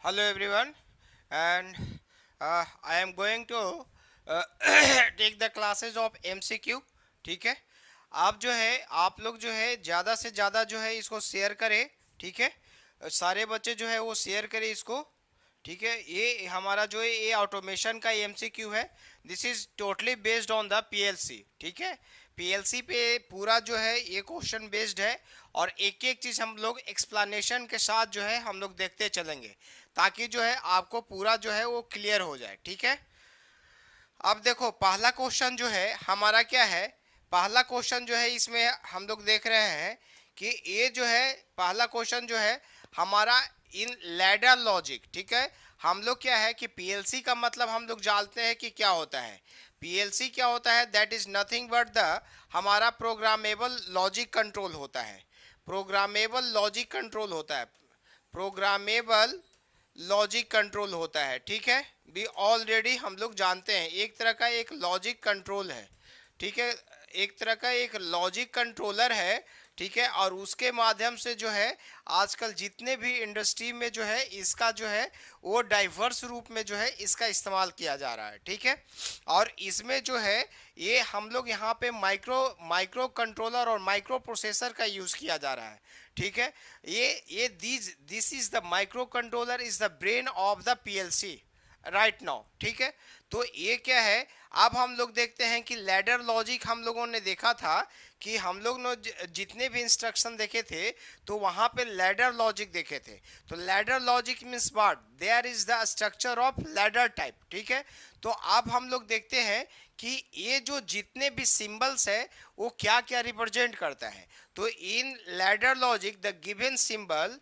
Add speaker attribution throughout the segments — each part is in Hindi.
Speaker 1: Hello everyone, and I am going to uh, take the classes of MCQ. ठीक है, आप जो है आप लोग जो है ज़्यादा से ज़्यादा जो है इसको शेयर करें. ठीक है, सारे बच्चे जो है वो शेयर करें इसको. ठीक है, ये हमारा जो है ये ऑटोमेशन का एमसीक्यू है. This is totally based on the PLC. ठीक है, पीएलसी पे पूरा जो है ये क्वेश्चन बेस्ड है, और एक एक चीज़ हम लोग एक्सप्लेनेशन के साथ जो है हम लोग देखते चलेंगे, ताकि जो है आपको पूरा जो है वो क्लियर हो जाए. ठीक है, अब देखो पहला क्वेश्चन जो है हमारा क्या है. पहला क्वेश्चन जो है इसमें हम लोग देख रहे हैं कि ये जो है पहला क्वेश्चन जो है हमारा इन लैडर लॉजिक. ठीक है, हम लोग क्या है कि पीएलसी का मतलब हम लोग जानते हैं कि क्या होता है. पीएलसी क्या होता है, that is nothing but the हमारा प्रोग्रामेबल लॉजिक कंट्रोल होता है. प्रोग्रामेबल लॉजिक कंट्रोल होता है. प्रोग्रामेबल लॉजिक कंट्रोल होता है. ठीक है, भी ऑलरेडी हम लोग जानते हैं एक तरह का एक लॉजिक कंट्रोल है. ठीक है, एक तरह का एक लॉजिक कंट्रोलर है. ठीक है, और उसके माध्यम से जो है आजकल जितने भी इंडस्ट्री में जो है इसका जो है वो डाइवर्स रूप में जो है इसका इस्तेमाल किया जा रहा है. ठीक है, और इसमें जो है ये हम लोग यहाँ पे माइक्रो माइक्रो कंट्रोलर और माइक्रो प्रोसेसर का यूज़ किया जा रहा है. ठीक है, ये this is the micro controller is the brain of the PLC right now. ठीक है, तो ये क्या है, अब हम लोग देखते हैं कि लैडर लॉजिक हम लोगों ने देखा था कि हम लोग ने जितने भी इंस्ट्रक्शन देखे थे तो वहां पे लैडर लॉजिक देखे थे. तो ladder logic means what, there is the structure of ladder type. ठीक है, तो अब हम लोग देखते हैं कि ये जो जितने भी सिंबल्स है वो क्या क्या रिप्रेजेंट करता है. तो in ladder logic the given symbol,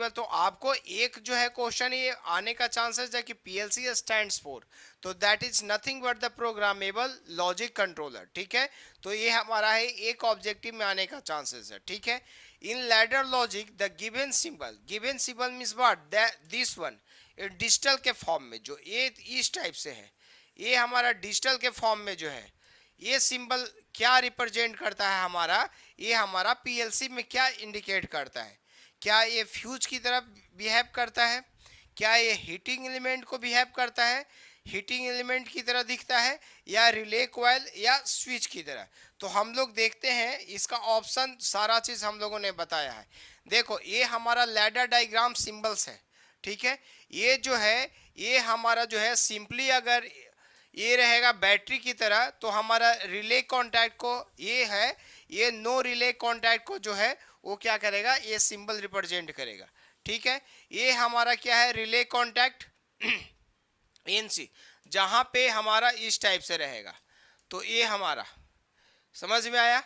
Speaker 1: तो आपको एक जो है क्वेश्चन ये आने का चांसेस है कि पीएलसी स्टैंड्स फॉर, तो that is nothing but the programmable logic controller. ठीक है, तो ये हमारा है एक ऑब्जेक्टिव में आने का चांसेस है. ठीक है, in ladder logic the given symbol means what, this one digital के फॉर्म में जो ये इस टाइप से है, ये हमारा डिजिटल के फॉर्म में जो है ये सिंबल क्या रिप्रेजेंट करता है हमारा, ये हमारा पीएलसी में क्या इंडिकेट करता है. क्या ये फ्यूज की तरह बिहेव करता है, क्या ये हीटिंग एलिमेंट को बिहेव करता है, हीटिंग एलिमेंट की तरह दिखता है, या रिले कॉइल या स्विच की तरह. तो हम लोग देखते हैं इसका ऑप्शन सारा चीज़ हम लोगों ने बताया है. देखो ये हमारा लैडर डायग्राम सिंबल्स है. ठीक है, ये जो है ये हमारा जो है सिंपली अगर ये रहेगा बैटरी की तरह, तो हमारा रिले कॉन्टैक्ट को ये है, ये नो रिले कॉन्टैक्ट को जो है वो क्या करेगा, ये सिंबल रिप्रेजेंट करेगा. ठीक है, ये हमारा क्या है, रिले कॉन्टैक्ट एनसी, जहां पे हमारा इस टाइप से रहेगा. तो ये हमारा समझ में आया.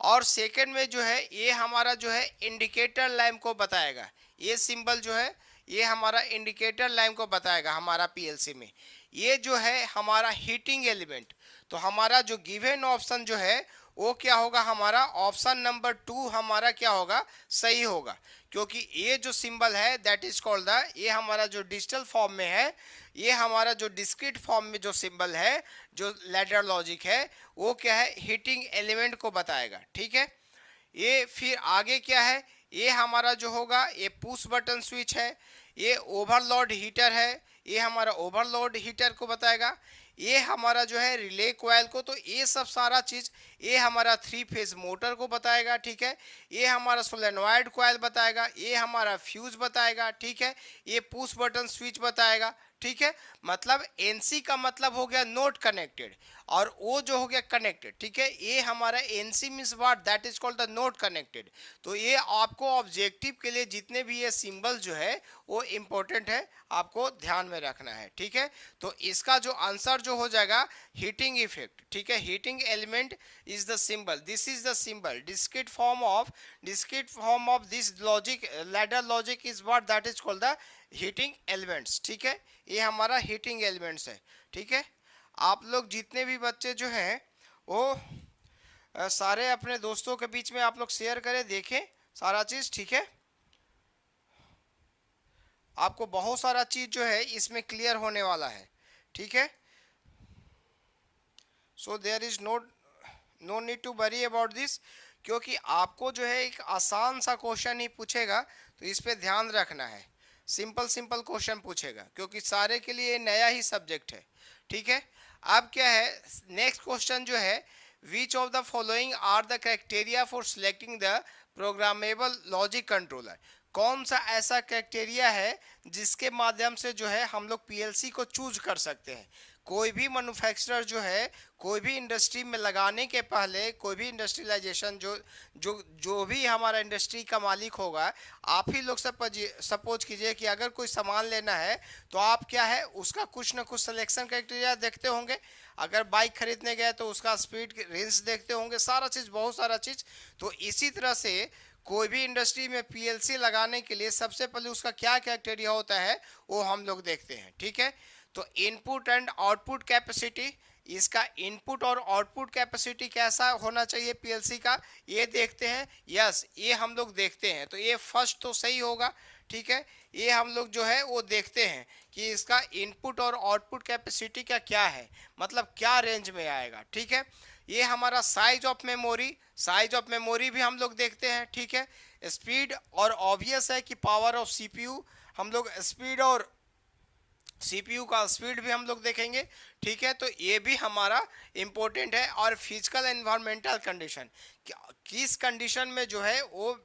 Speaker 1: और सेकंड में जो है ये हमारा जो है इंडिकेटर लैम्प को बताएगा. ये सिंबल जो है ये हमारा इंडिकेटर लैम्प को बताएगा हमारा पीएलसी में. ये जो है हमारा हीटिंग एलिमेंट. तो हमारा जो गिवन ऑप्शन जो है वो क्या होगा, हमारा ऑप्शन नंबर 2 हमारा क्या होगा, सही होगा. क्योंकि ये जो सिंबल है दैट इज कॉल्ड द, ये हमारा जो डिजिटल फॉर्म में है, ये हमारा जो डिस्क्रीट फॉर्म में जो सिंबल है जो लैडर लॉजिक है वो क्या है, हीटिंग एलिमेंट को बताएगा. ठीक है, ये फिर आगे क्या है, ये हमारा जो होगा ये पुश बटन स्विच है, ये ओवरलोड हीटर है, ये हमारा ओवरलोड हीटर को बताएगा. ये हमारा जो है रिले कॉइल को, तो ये सब सारा चीज़ ये हमारा 3 फेज मोटर को बताएगा. ठीक है, ये हमारा सोलेनॉइड कॉइल बताएगा, ये हमारा फ्यूज बताएगा. ठीक है, ये पुश बटन स्विच बताएगा. ठीक है, मतलब एनसी का मतलब हो गया नोट कनेक्टेड, और ओ जो हो गया कनेक्टेड. ठीक है, ये हमारा NC means what, that is called the note connected. तो ये आपको ऑब्जेक्टिव के लिए जितने भी ये सिंबल जो है वो इंपॉर्टेंट है, आपको ध्यान में रखना है. ठीक है, तो इसका जो आंसर जो हो जाएगा हीटिंग इफेक्ट. ठीक है, heating element is the symbol, this is the symbol, discrete form of this logic ladder logic is what, that is called the heating elements. ठीक है, ये हमारा हीटिंग एलिमेंट्स है. ठीक है, आप लोग जितने भी बच्चे जो हैं वो सारे अपने दोस्तों के बीच में आप लोग शेयर करें, देखें सारा चीज़. ठीक है, आपको बहुत सारा चीज़ जो है इसमें क्लियर होने वाला है. ठीक है, so there is no need to worry about this, क्योंकि आपको जो है एक आसान सा क्वेश्चन ही पूछेगा, तो इस पे ध्यान रखना है. सिंपल सिंपल क्वेश्चन पूछेगा, क्योंकि सारे के लिए नया ही सब्जेक्ट है, ठीक है। अब क्या है, नेक्स्ट क्वेश्चन जो है, which of the following are the criteria for selecting the programmable logic controller. कौन सा ऐसा क्राइटेरिया है जिसके माध्यम से जो है हम लोग पीएलसी को चूज कर सकते हैं। कोई भी मैन्युफैक्चरर जो है, कोई भी इंडस्ट्री में लगाने के पहले, कोई भी इंडस्ट्रियलाइजेशन जो जो जो भी हमारा इंडस्ट्री का मालिक होगा, आप ही लोग सपोज कीजिए कि अगर कोई सामान लेना है तो आप क्या है उसका कुछ ना कुछ सिलेक्शन क्राइटेरिया देखते होंगे। अगर बाइक खरीदने गए तो उसका स्पीड रेंज देखते होंगे, सारा चीज़, बहुत सारा चीज़। तो इसी तरह से कोई भी इंडस्ट्री में पीएलसी लगाने के लिए सबसे पहले उसका क्या क्राइटेरिया होता है वो हम लोग देखते हैं, ठीक है। तो इनपुट एंड आउटपुट कैपेसिटी, इसका इनपुट और आउटपुट कैपेसिटी कैसा होना चाहिए पीएलसी का, ये देखते हैं। यस, ये हम लोग देखते हैं, तो ये फर्स्ट तो सही होगा, ठीक है। ये हम लोग जो है वो देखते हैं कि इसका इनपुट और आउटपुट कैपेसिटी का क्या है, मतलब क्या रेंज में आएगा, ठीक है। ये हमारा size of memory, size of memory भी हम लोग देखते हैं, ठीक है। स्पीड, और ऑब्वियस है कि पावर ऑफ सीपीयू, हम लोग स्पीड और सीपीयू का स्पीड भी हम लोग देखेंगे, ठीक है। तो ये भी हमारा इम्पोर्टेंट है। और फिजिकल एनवायरमेंटल कंडीशन, किस कंडीशन में जो है वो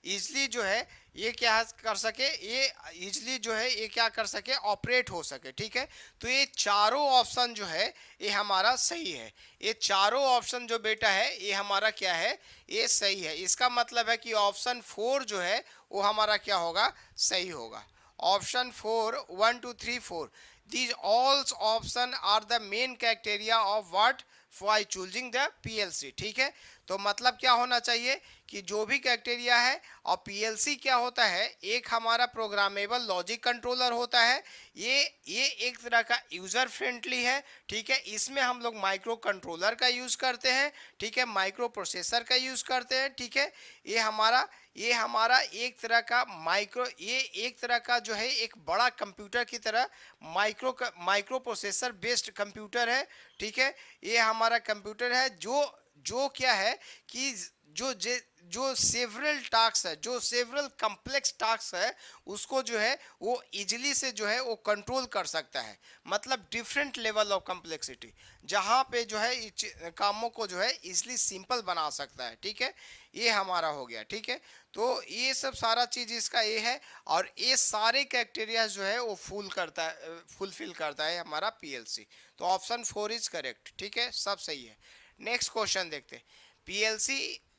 Speaker 1: इजली जो है ये क्या कर सके, ये इजली जो है ये क्या कर सके, ऑपरेट हो सके, ठीक है। तो ये चारों ऑप्शन जो है ये हमारा सही है। ये चारों ऑप्शन जो बेटा है ये हमारा क्या है, ये सही है। इसका मतलब है कि ऑप्शन 4 जो है वो हमारा क्या होगा, सही होगा। Option 4, 1, 2, 3, 4. These all option are the main criteria of what for choosing the PLC, ठीक है। तो मतलब क्या होना चाहिए कि जो भी क्राइटेरिया है, और पीएलसी क्या होता है, एक हमारा प्रोग्रामेबल लॉजिक कंट्रोलर होता है। ये एक तरह का यूज़र फ्रेंडली है, ठीक है। इसमें हम लोग माइक्रो कंट्रोलर का यूज़ करते हैं, ठीक है, माइक्रो प्रोसेसर का यूज़ करते हैं, ठीक है। ये हमारा एक तरह का ये एक तरह का जो है एक बड़ा कंप्यूटर की तरह माइक्रो प्रोसेसर बेस्ड कंप्यूटर है, ठीक है। ये हमारा कंप्यूटर है जो क्या है कि जो सेवरल टास्क है, जो सेवरल कम्प्लेक्स टास्क है, उसको जो है वो इजीली से जो है वो कंट्रोल कर सकता है। मतलब डिफरेंट लेवल ऑफ कम्प्लेक्सिटी, जहाँ पे जो है कामों को जो है इजीली सिंपल बना सकता है, ठीक है। ये हमारा हो गया, ठीक है। तो ये सब सारा चीज़ इसका ये है, और ये सारे क्राइटेरिया जो है वो फुलफिल करता है हमारा पीएलसी। तो ऑप्शन 4 इज करेक्ट, ठीक है, सब सही है। नेक्स्ट क्वेश्चन देखते हैं।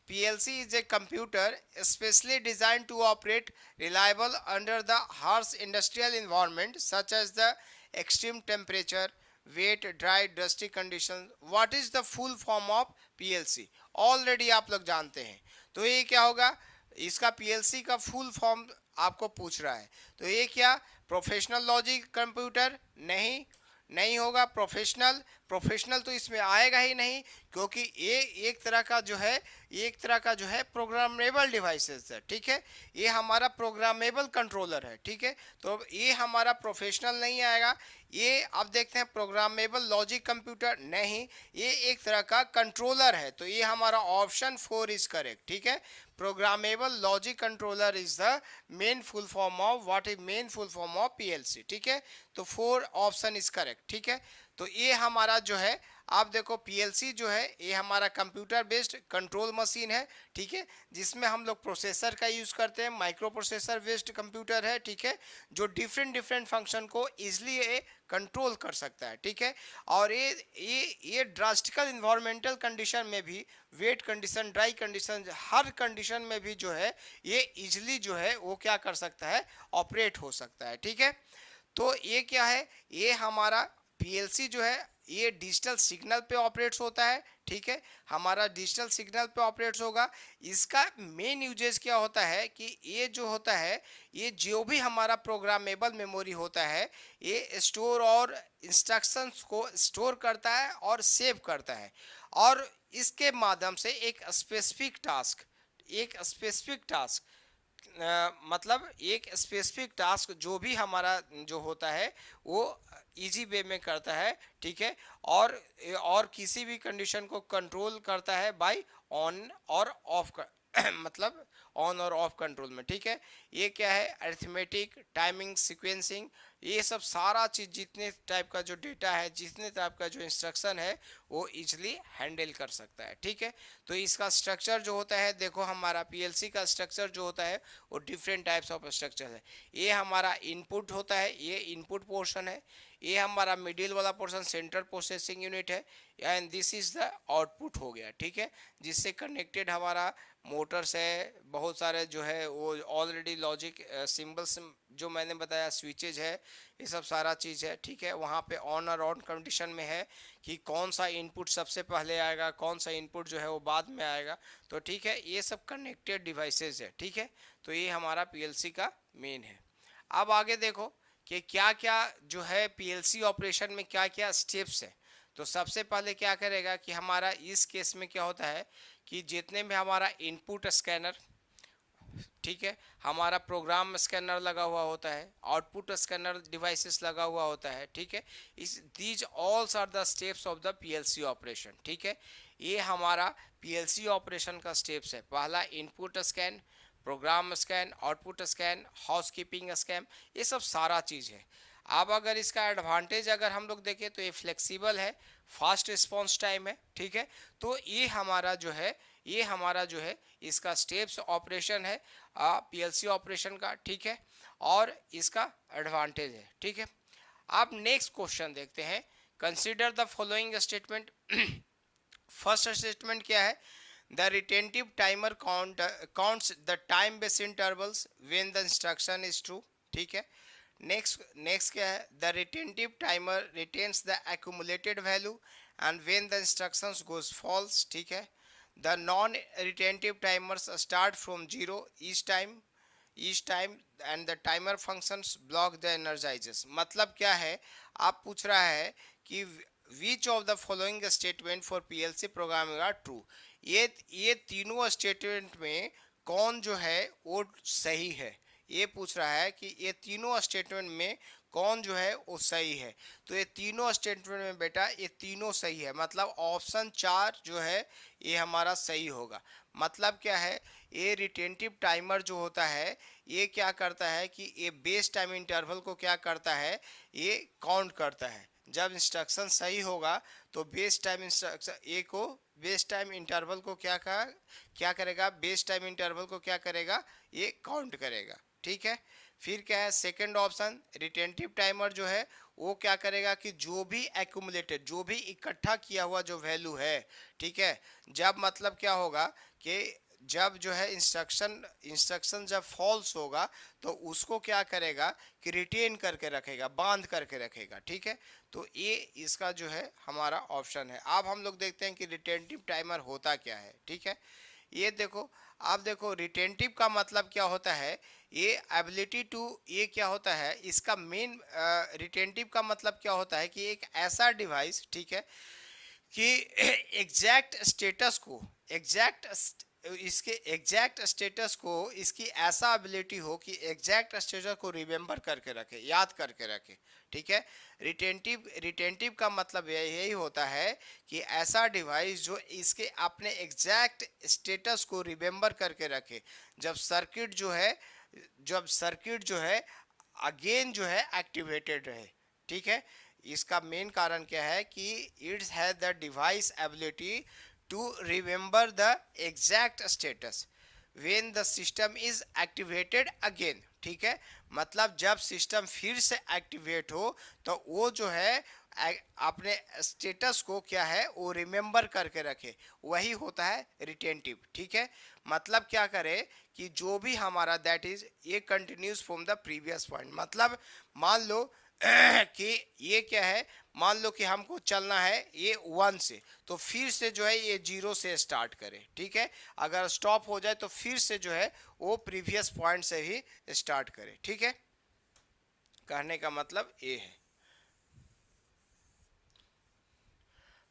Speaker 1: PLC is a computer specially designed to operate reliable under the harsh industrial environment such as the extreme temperature, wet, dry, dusty conditions. What is the full form of PLC? Already आप लोग जानते हैं। तो ये क्या होगा, इसका PLC का फुल फॉर्म आपको पूछ रहा है। तो ये क्या, प्रोफेशनल लॉजिक कंप्यूटर? नहीं होगा। प्रोफेशनल तो इसमें आएगा ही नहीं, क्योंकि ये एक तरह का जो है प्रोग्रामेबल डिवाइसेस है, ठीक है। ये हमारा प्रोग्रामेबल कंट्रोलर है, ठीक है। तो ये हमारा प्रोफेशनल नहीं आएगा। ये अब देखते हैं प्रोग्रामेबल लॉजिक कंप्यूटर, नहीं, ये एक तरह का कंट्रोलर है। तो ये हमारा ऑप्शन 4 इज करेक्ट, ठीक है। Programmable logic controller is the main full form of PLC, ठीक है। तो 4 ऑप्शन इज करेक्ट, ठीक है। तो ये हमारा जो है, आप देखो पीएलसी जो है ये हमारा कंप्यूटर बेस्ड कंट्रोल मशीन है, ठीक है, जिसमें हम लोग प्रोसेसर का यूज़ करते हैं। माइक्रो प्रोसेसर बेस्ड कंप्यूटर है, ठीक है, जो डिफरेंट फंक्शन को इजीली ये कंट्रोल कर सकता है, ठीक है। और ये ड्रास्टिकल इन्वायरमेंटल कंडीशन में भी, वेट कंडीशन, ड्राई कंडीशन, हर कंडीशन में भी जो है ये इजीली जो है वो क्या कर सकता है, ऑपरेट हो सकता है, ठीक है। तो ये क्या है, ये हमारा पीएलसी जो है ये डिजिटल सिग्नल पे ऑपरेट्स होता है, ठीक है। हमारा डिजिटल सिग्नल पे ऑपरेट्स होगा। इसका मेन यूजेस क्या होता है कि ये जो होता है, ये जो भी हमारा प्रोग्रामेबल मेमोरी होता है, ये स्टोर और इंस्ट्रक्शंस को स्टोर करता है और सेव करता है, और इसके माध्यम से एक स्पेसिफिक टास्क मतलब एक स्पेसिफिक टास्क जो भी हमारा जो होता है वो इजी वे में करता है, ठीक है। और किसी भी कंडीशन को कंट्रोल करता है बाय ऑन और ऑफ कर मतलब ऑन और ऑफ कंट्रोल में, ठीक है। ये क्या है, अरिथमेटिक, टाइमिंग, सीक्वेंसिंग, ये सब सारा चीज जितने टाइप का जो डेटा है, जितने टाइप का जो इंस्ट्रक्शन है, वो इजिली हैंडल कर सकता है, ठीक है। तो इसका स्ट्रक्चर जो होता है, देखो हमारा पीएलसी का स्ट्रक्चर जो होता है वो डिफरेंट टाइप्स ऑफ स्ट्रक्चर है। ये हमारा इनपुट होता है, ये इनपुट पोर्शन है। ये हमारा मिडिल वाला पोर्शन सेंट्रल प्रोसेसिंग यूनिट है, and this is the output हो गया, ठीक है, जिससे कनेक्टेड हमारा मोटर्स है, बहुत सारे जो है वो ऑलरेडी लॉजिक सिंबल्स जो मैंने बताया, स्विचेज है, ये सब सारा चीज़ है, ठीक है। वहाँ पे ऑन और ऑन कंडीशन में है कि कौन सा इनपुट सबसे पहले आएगा, कौन सा इनपुट जो है वो बाद में आएगा, तो ठीक है, ये सब कनेक्टेड डिवाइसेस है, ठीक है। तो ये हमारा पीएलसी का मेन है। अब आगे देखो कि क्या क्या जो है पीएलसी ऑपरेशन में क्या क्या स्टेप्स है। तो सबसे पहले क्या करेगा कि हमारा इस केस में क्या होता है कि जितने भी हमारा इनपुट स्कैनर, ठीक है, हमारा प्रोग्राम स्कैनर लगा हुआ होता है, आउटपुट स्कैनर डिवाइसेस लगा हुआ होता है, ठीक है, इस these alls are the steps of the PLC operation, ठीक है। ये हमारा पीएलसी ऑपरेशन का स्टेप्स है। पहला input scan, program scan, output scan, housekeeping scan, ये सब सारा चीज़ है। अब अगर इसका एडवांटेज अगर हम लोग देखें तो ये फ्लेक्सिबल है, फास्ट रिस्पॉन्स टाइम है, ठीक है। तो ये हमारा जो है, ये हमारा जो है इसका स्टेप्स ऑपरेशन है पीएलसी ऑपरेशन का, ठीक है, और इसका एडवांटेज है, ठीक है। अब नेक्स्ट क्वेश्चन देखते हैं। Consider the following statement. First statement क्या है, the retentive timer counts the time base intervals when the instruction is true, ठीक है। नेक्स्ट क्या है, the retentive timer retains the accumulated value and when the instructions goes false, ठीक है। The non-retentive timers start from zero each time and the timer functions block the energizers। मतलब क्या है, आप पूछ रहा है कि which of the following statement for PLC programming are true। ये तीनों स्टेटमेंट में कौन जो है वो सही है, ये पूछ रहा है कि ये तीनों स्टेटमेंट में कौन जो है वो सही है। तो ये तीनों स्टेटमेंट में बेटा ये तीनों सही है, मतलब ऑप्शन 4 जो है ये हमारा सही होगा। मतलब क्या है, ये रिटेंटिव टाइमर जो होता है ये क्या करता है कि ये बेस टाइम इंटरवल को क्या करता है, ये काउंट करता है। जब इंस्ट्रक्शन सही होगा तो बेस टाइम इंस्ट्रक्शन ए को बेस टाइम इंटरवल को क्या करेगा, बेस टाइम इंटरवल को क्या करेगा, ये काउंट करेगा, ठीक है। फिर क्या है, सेकंड ऑप्शन, रिटेंटिव टाइमर जो है वो क्या करेगा कि जो भी एक्यूमुलेटेड, जो भी इकट्ठा किया हुआ जो वैल्यू है, ठीक है, जब मतलब क्या होगा कि जब जो है इंस्ट्रक्शन जब फॉल्स होगा तो उसको क्या करेगा कि रिटेन करके रखेगा, बांध करके रखेगा, ठीक है। तो ये इसका जो है हमारा ऑप्शन है। अब हम लोग देखते हैं कि रिटेंटिव टाइमर होता क्या है, ठीक है। ये देखो, आप देखो रिटेंटिव का मतलब क्या होता है, ये एबिलिटी टू, ये क्या होता है, इसका मेन रिटेंटिव का मतलब क्या होता है कि एक ऐसा डिवाइस, ठीक है, कि एग्जैक्ट स्टेटस को इसके एग्जैक्ट स्टेटस को इसकी ऐसा एबिलिटी हो कि एग्जैक्ट स्टेटस को रिमेंबर करके रखे, याद करके रखे, ठीक है। रिटेंटिव का मतलब यही होता है कि ऐसा डिवाइस जो इसके अपने एग्जैक्ट स्टेटस को रिमेंबर करके रखे जब सर्किट जो है अगेन जो है एक्टिवेटेड रहे, ठीक है। इसका मेन कारण क्या है कि it's has the device ability to remember the exact status when the system is activated again, ठीक है। मतलब जब सिस्टम फिर से एक्टिवेट हो तो वो जो है अपने स्टेटस को क्या है वो रिमेंबर करके रखे, वही होता है रिटेंटिव, ठीक है। मतलब क्या करे कि जो भी हमारा दैट इज ये continuous from the previous point. मतलब मान लो कि ये क्या है, मान लो कि हमको चलना है ये 1 से, तो फिर से जो है ये 0 से स्टार्ट करे, ठीक है। अगर स्टॉप हो जाए तो फिर से जो है वो प्रीवियस पॉइंट से ही स्टार्ट करे, ठीक है। कहने का मतलब ये है।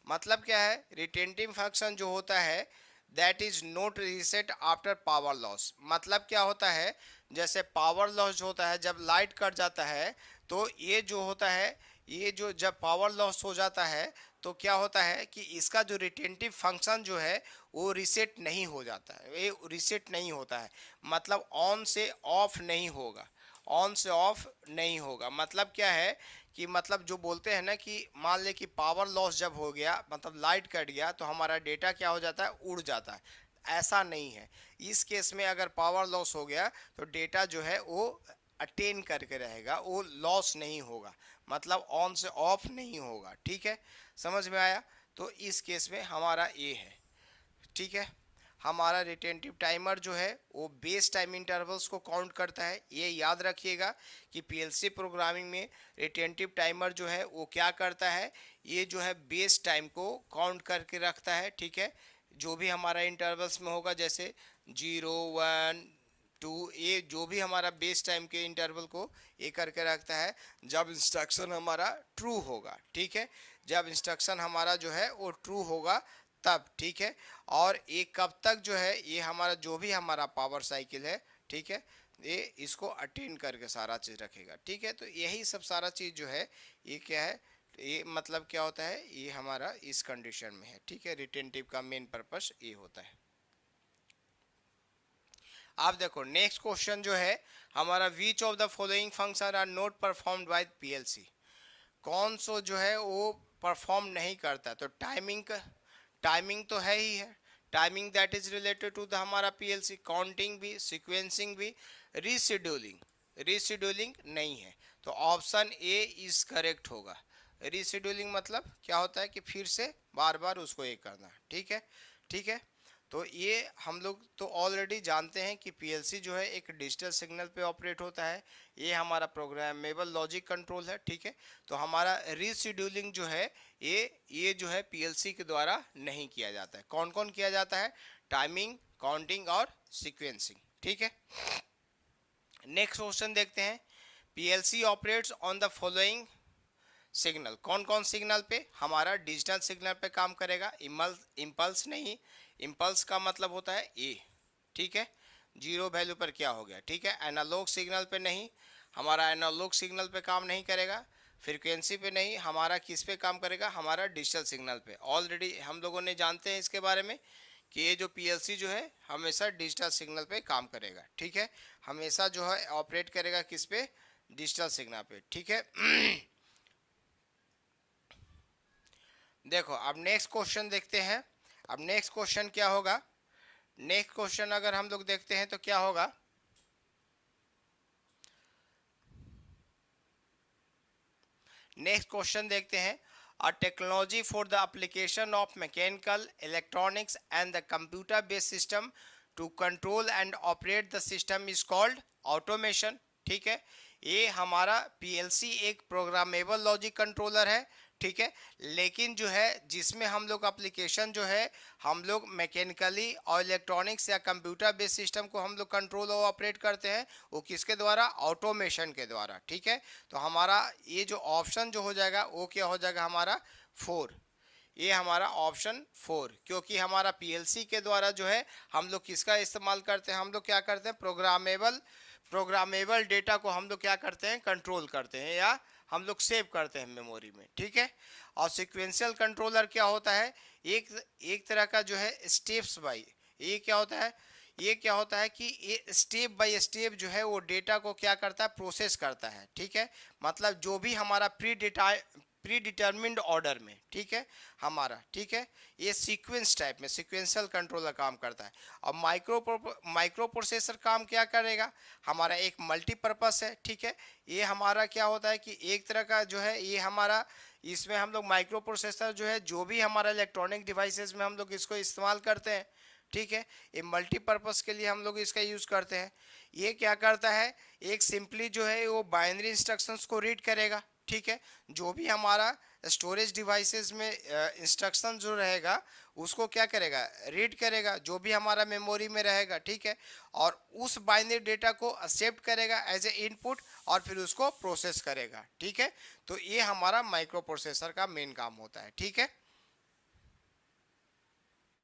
Speaker 1: मतलब क्या है, रिटेंटिव फंक्शन जो होता है that is not reset after power loss. मतलब क्या होता है, जैसे पावर लॉस होता है जब लाइट कट जाता है, तो ये जो होता है, ये जो जब पावर लॉस हो जाता है तो क्या होता है कि इसका जो रिटेंटिव फंक्शन जो है वो रीसेट नहीं हो जाता है, ये रीसेट नहीं होता है, मतलब ऑन से ऑफ नहीं होगा, ऑन से ऑफ नहीं होगा। मतलब क्या है कि मतलब जो बोलते हैं ना कि मान ले कि पावर लॉस जब हो गया, मतलब लाइट कट गया, तो हमारा डेटा क्या हो जाता है, उड़ जाता है। ऐसा नहीं है। इस केस में अगर पावर लॉस हो गया तो डेटा जो है वो अटेन करके रहेगा, वो लॉस नहीं होगा, मतलब ऑन से ऑफ नहीं होगा। ठीक है, समझ में आया? तो इस केस में हमारा ये है। ठीक है, हमारा रिटेंटिव टाइमर जो है वो बेस टाइम इंटरवल्स को काउंट करता है। ये याद रखिएगा कि पीएलसी प्रोग्रामिंग में रिटेंटिव टाइमर जो है वो क्या करता है, ये जो है बेस टाइम को काउंट करके रखता है। ठीक है, जो भी हमारा इंटरवल्स में होगा, जैसे 0, 1, 2, ये जो भी हमारा बेस टाइम के इंटरवल को ये करके रखता है जब इंस्ट्रक्शन हमारा ट्रू होगा। ठीक है, जब इंस्ट्रक्शन हमारा जो है वो ट्रू होगा तब। ठीक है, और ये कब तक जो है, ये हमारा जो भी हमारा पावर साइकिल है, ठीक है, ये इसको अटेंड करके सारा चीज़ रखेगा। ठीक है, तो यही सब सारा चीज़ जो है ये क्या है, ये मतलब क्या होता है, ये हमारा इस कंडीशन में है। ठीक है, रिटेंटिव का मेन पर्पस ये होता है। आप देखो नेक्स्ट क्वेश्चन जो है हमारा, which of the following function are not performed by PLC. कौन सो जो है वो परफॉर्म नहीं करता, तो टाइमिंग तो है ही है, timing that is related to the हमारा पीएलसी, काउंटिंग भी, सीक्वेंसिंग भी, रीशेड्यूलिंग नहीं है, तो ऑप्शन ए इज करेक्ट होगा। रीशेड्यूलिंग मतलब क्या होता है कि फिर से बार बार उसको ये करना। ठीक है, ठीक है, तो ये हम लोग तो ऑलरेडी जानते हैं कि पीएलसी जो है एक डिजिटल सिग्नल पे ऑपरेट होता है, ये हमारा प्रोग्रामेबल लॉजिक कंट्रोल है। ठीक है, तो हमारा रीशेड्यूलिंग जो है ये जो है पीएलसी के द्वारा नहीं किया जाता है। कौन कौन किया जाता है, टाइमिंग, काउंटिंग और सीक्वेंसिंग। ठीक है, नेक्स्ट क्वेश्चन देखते हैं, PLC operates on the following signal. कौन कौन सिग्नल पे, हमारा डिजिटल सिग्नल पे काम करेगा, इम्पल्स नहीं, इम्पल्स का मतलब होता है ए। ठीक है, जीरो वैल्यू पर क्या हो गया। ठीक है, एनालॉग सिग्नल पे नहीं, हमारा एनालॉग सिग्नल पे काम नहीं करेगा, फ्रीक्वेंसी पे नहीं, हमारा किस पे काम करेगा, हमारा डिजिटल सिग्नल पे। ऑलरेडी हम लोगों ने जानते हैं इसके बारे में कि ये जो पीएलसी जो है हमेशा डिजिटल सिग्नल पे काम करेगा। ठीक है, हमेशा जो है ऑपरेट करेगा किस पे, डिजिटल सिग्नल पे। ठीक है देखो अब नेक्स्ट क्वेश्चन देखते हैं। अब नेक्स्ट क्वेश्चन क्या होगा, नेक्स्ट क्वेश्चन अगर हम लोग देखते हैं तो क्या होगा, नेक्स्ट क्वेश्चन देखते हैं, a technology for the application of mechanical, electronics and the computer based system to control and operate the system is called automation. ठीक है, ये हमारा पीएलसी एक प्रोग्रामेबल लॉजिक कंट्रोलर है। ठीक है, लेकिन जो है जिसमें हम लोग एप्लीकेशन जो है हम लोग मैकेनिकली और इलेक्ट्रॉनिक्स या कंप्यूटर बेस्ड सिस्टम को हम लोग कंट्रोल और ऑपरेट करते हैं, वो किसके द्वारा, ऑटोमेशन के द्वारा। ठीक है, तो हमारा ये जो ऑप्शन जो हो जाएगा वो क्या हो जाएगा, हमारा 4, ये हमारा ऑप्शन 4, क्योंकि हमारा पीएलसी के द्वारा जो है हम लोग किसका इस्तेमाल करते हैं, हम लोग क्या करते हैं, प्रोग्रामेबल डेटा को हम लोग क्या करते हैं, कंट्रोल करते हैं या हम लोग सेव करते हैं मेमोरी में। ठीक है, और सीक्वेंशियल कंट्रोलर क्या होता है, एक तरह का जो है स्टेप्स बाय, ये क्या होता है, ये क्या होता है कि ये स्टेप बाय स्टेप जो है वो डेटा को क्या करता है, प्रोसेस करता है। ठीक है, मतलब जो भी हमारा प्री डिटर्मिन्ड ऑर्डर में, ठीक है हमारा, ठीक है, ये सीक्वेंस टाइप में सीक्वेंशियल कंट्रोलर काम करता है। और माइक्रो प्रोसेसर काम क्या करेगा, हमारा एक मल्टीपर्पस है। ठीक है, ये हमारा क्या होता है कि एक तरह का जो है ये हमारा, इसमें हम लोग माइक्रो प्रोसेसर जो है जो भी हमारा इलेक्ट्रॉनिक डिवाइसेस में हम लोग इसको इस्तेमाल करते हैं। ठीक है, ये मल्टीपर्पस के लिए हम लोग इसका यूज़ करते हैं। ये क्या करता है, एक सिंपली जो है वो बाइनरी इंस्ट्रक्शंस को रीड करेगा। ठीक है, जो भी हमारा स्टोरेज डिवाइसेस में इंस्ट्रक्शन जो रहेगा उसको क्या करेगा, रीड करेगा, जो भी हमारा मेमोरी में रहेगा। ठीक है, और उस बाइनरी डेटा को एक्सेप्ट करेगा एज ए इनपुट और फिर उसको प्रोसेस करेगा। ठीक है, तो ये हमारा माइक्रो प्रोसेसर का मेन काम होता है। ठीक है,